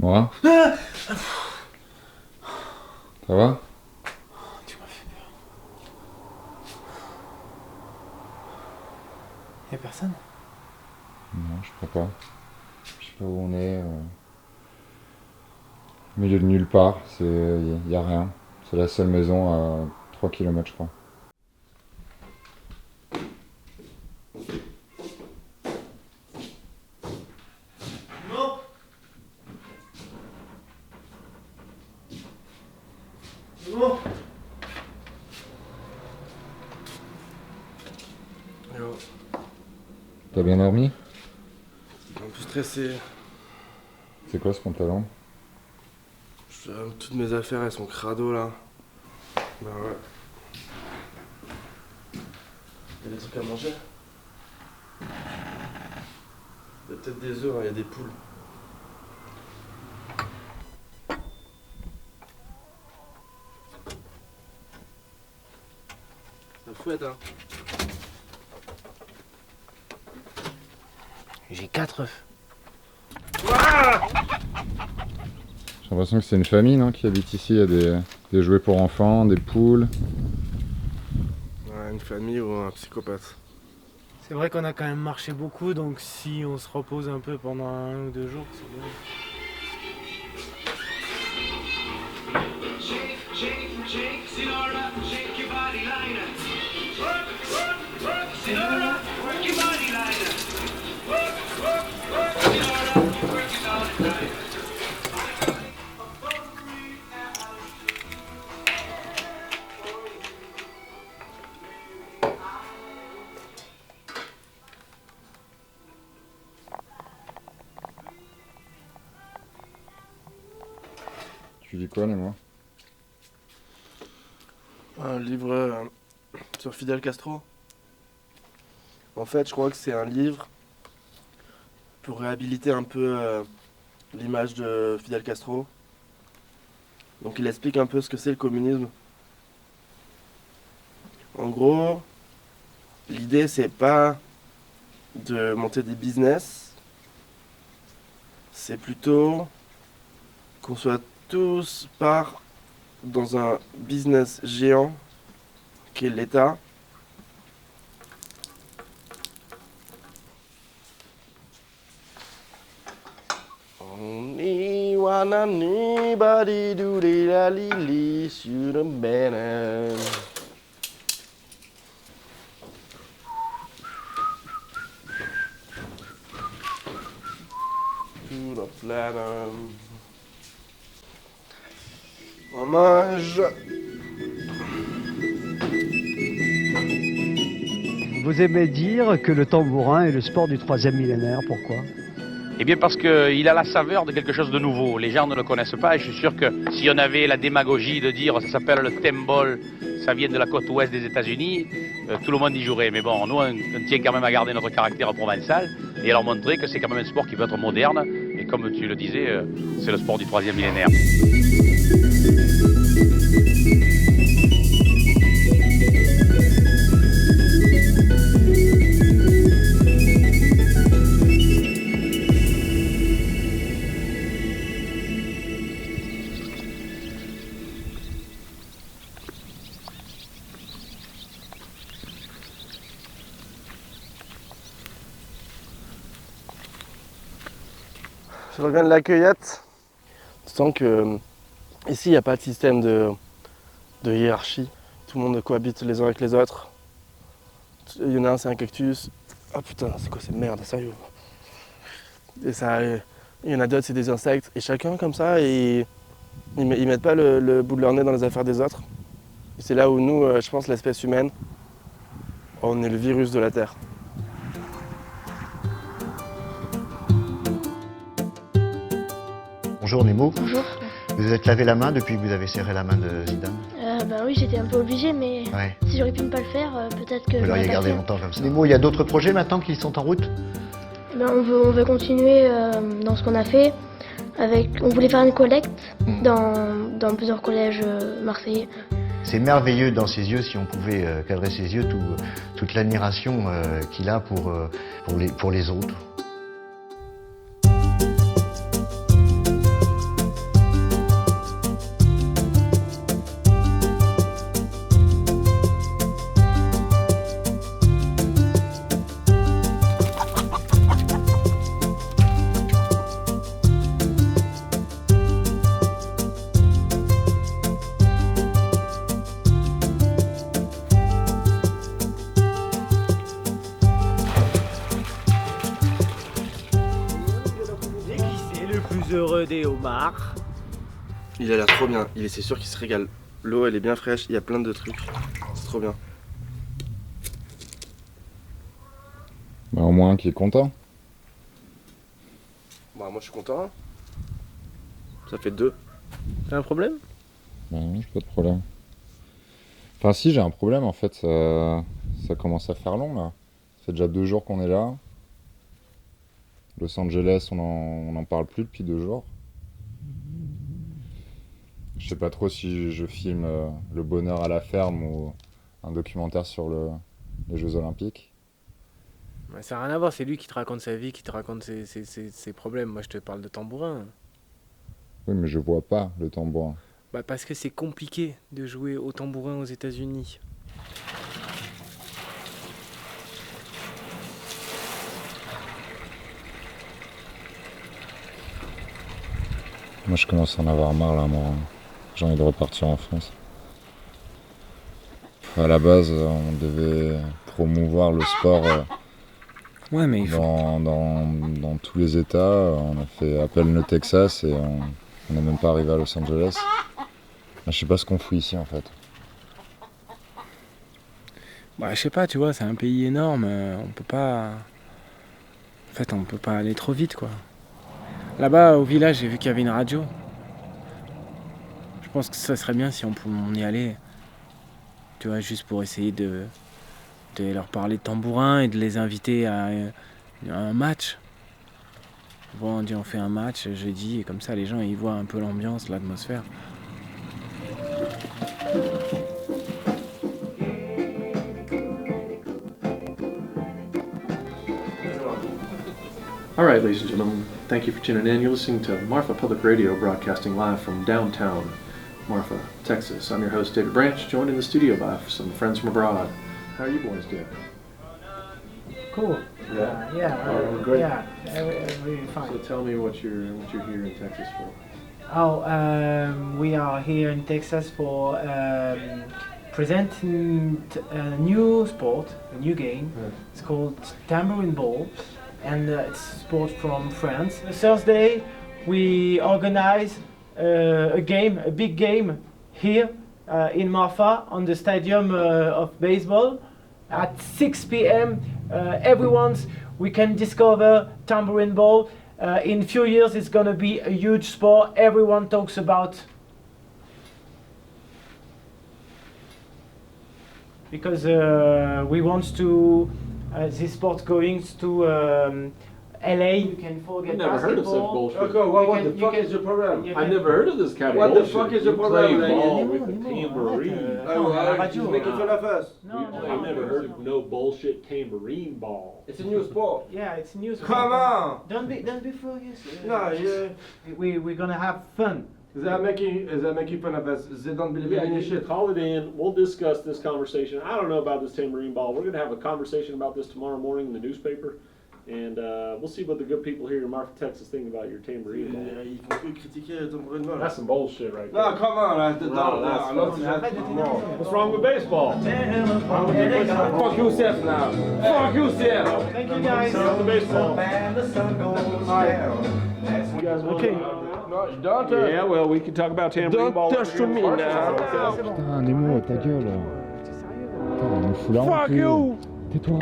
Moi? Ça va? Tu m'as fait peur. Y'a personne? Non, je crois pas. Je sais pas où on est. Au milieu de nulle part, y a rien. C'est la seule maison à 3 km, je crois. Non. Non. Yo, T'as bien dormi? un peu stressé. C'est quoi ce pantalon? Toutes mes affaires elles sont crado là. Bah ouais. Y'a des trucs à manger? Y'a peut-être des œufs, hein, y'a des poules. Ça fouette hein. J'ai 4 œufs. J'ai l'impression que c'est une famille, non, qui habite ici. Il y a des jouets pour enfants, des poules. Ouais, une famille ou un psychopathe. C'est vrai qu'on a quand même marché beaucoup, donc si on se repose un peu pendant 1 ou 2 jours, c'est bien. Shake, Sinora, shake your body liner. Work, Sinora, work your body liner. Work, Sinora, work it all the time. Tu lis quoi, Nemo? Un livre sur Fidel Castro. En fait, je crois que c'est un livre pour réhabiliter un peu l'image de Fidel Castro. Donc il explique un peu ce que c'est le communisme. En gros, l'idée c'est pas de monter des business, c'est plutôt qu'on soit tous part dans un business géant qui est l'État. Only one anybody do the la li li shoot a banana. To the platinum. On mange. Vous aimez dire que le tambourin est le sport du troisième millénaire, pourquoi? Eh bien parce qu'il a la saveur de quelque chose de nouveau. Les gens ne le connaissent pas et je suis sûr que si on avait la démagogie de dire ça s'appelle le thembol, ça vient de la côte ouest des États-Unis, tout le monde y jouerait. Mais bon, nous on tient quand même à garder notre caractère provençal et à leur montrer que c'est quand même un sport qui peut être moderne et comme tu le disais, c'est le sport du troisième millénaire. Je reviens de la cueillette. Tu sens que ici il n'y a pas de système de hiérarchie. Tout le monde cohabite les uns avec les autres. Il y en a un, c'est un cactus. Ah putain, c'est quoi cette merde, sérieux? Et ça, il y en a d'autres, c'est des insectes. Et chacun comme ça, ils mettent pas le bout de leur nez dans les affaires des autres. Et c'est là où nous, je pense, l'espèce humaine, on est le virus de la Terre. Bonjour Nemo. Bonjour. Vous vous êtes lavé la main depuis que vous avez serré la main de Zidane? Ben oui, j'étais un peu obligée, mais Ouais. si j'aurais pu ne pas le faire, peut-être que Vous j'aurais l'auriez pas gardé fait. longtemps comme ça. Nemo, il y a d'autres projets maintenant qui sont en route? Ben, on veut continuer dans ce qu'on a fait. On voulait faire une collecte dans plusieurs collèges marseillais. C'est merveilleux dans ses yeux, si on pouvait cadrer ses yeux, toute l'admiration qu'il a pour les autres. d'heureux des homards. Il a l'air trop bien, c'est sûr qu'il se régale. L'eau elle est bien fraîche, il y a plein de trucs. C'est trop bien. Bah, au moins qui est content. Bah moi je suis content. Ça fait 2. T'as un problème? Bah, non, j'ai pas de problème. Enfin si, j'ai un problème en fait, ça commence à faire long là. Ça fait déjà 2 jours qu'on est là. Los Angeles, on n'en parle plus depuis 2 jours. Je sais pas trop si je filme Le bonheur à la ferme ou un documentaire sur les Jeux Olympiques. Ouais, ça n'a rien à voir, c'est lui qui te raconte sa vie, qui te raconte ses problèmes. Moi je te parle de tambourin. Oui, mais je vois pas le tambourin. Bah, parce que c'est compliqué de jouer au tambourin aux États-Unis. Moi, je commence à en avoir marre là, moi. J'ai envie de repartir en France. À la base, on devait promouvoir le sport Ouais, mais il faut... dans tous les États. On a fait appel au Texas et on n'est même pas arrivé à Los Angeles. Je sais pas ce qu'on fout ici en fait. Bah, je sais pas, tu vois, c'est un pays énorme. On peut pas... En fait, on peut pas aller trop vite, quoi. Là-bas, au village, j'ai vu qu'il y avait une radio. Je pense que ça serait bien si on y allait. Tu vois, juste pour essayer de leur parler de tambourin et de les inviter à un match. Bon, on dit on fait un match jeudi et comme ça les gens ils voient un peu l'ambiance, l'atmosphère. All right, ladies and gentlemen, thank you for tuning in. You're listening to Marfa Public Radio, broadcasting live from downtown Marfa, Texas. I'm your host, David Branch, joined in the studio by some friends from abroad. How are you boys doing? Cool. Yeah. Great. Yeah, really fine. So tell me what you're here in Texas for. We are here in Texas for presenting a new sport, a new game. Yeah. It's called Tambourine Ball, and it's sport from France. Thursday, we organize a big game here in Marfa on the stadium of baseball at 6 p.m. We can discover tambourine ball. In a few years, it's gonna be a huge sport. Everyone talks about because we want to this sport going to LA. You can forget I've never heard of such basketball. bullshit. Okay, what the fuck is your problem? I've never heard of this kind of What the bullshit. fuck is your You problem, play man? ball with a tambourine. Just making fun of us. I've never heard of no bullshit tambourine ball. It's a new sport. Yeah, it's news. Come on! Don't be furious. No, yeah. We're gonna have fun. Is that making fun of us? They don't believe Yeah, in you this should shit. call it in. We'll discuss this conversation. I don't know about this tambourine ball. We're going to have a conversation about this tomorrow morning in the newspaper. And we'll see what the good people here in Marfa, Texas think about your tambourine ball. Ils font que critiquer le tambourine ball. That's some bullshit right there. No, come on, là, What's wrong with baseball? Fuck yourself now. Fuck yourself. Thank you guys. What's wrong with baseball? Okay. No, don't touch. Yeah, well, we can talk about tambourine ball. Don't touch to me now. Putain, Nemo, ta gueule. Putain, on nous fout la honte. Fuck you. Tais-toi.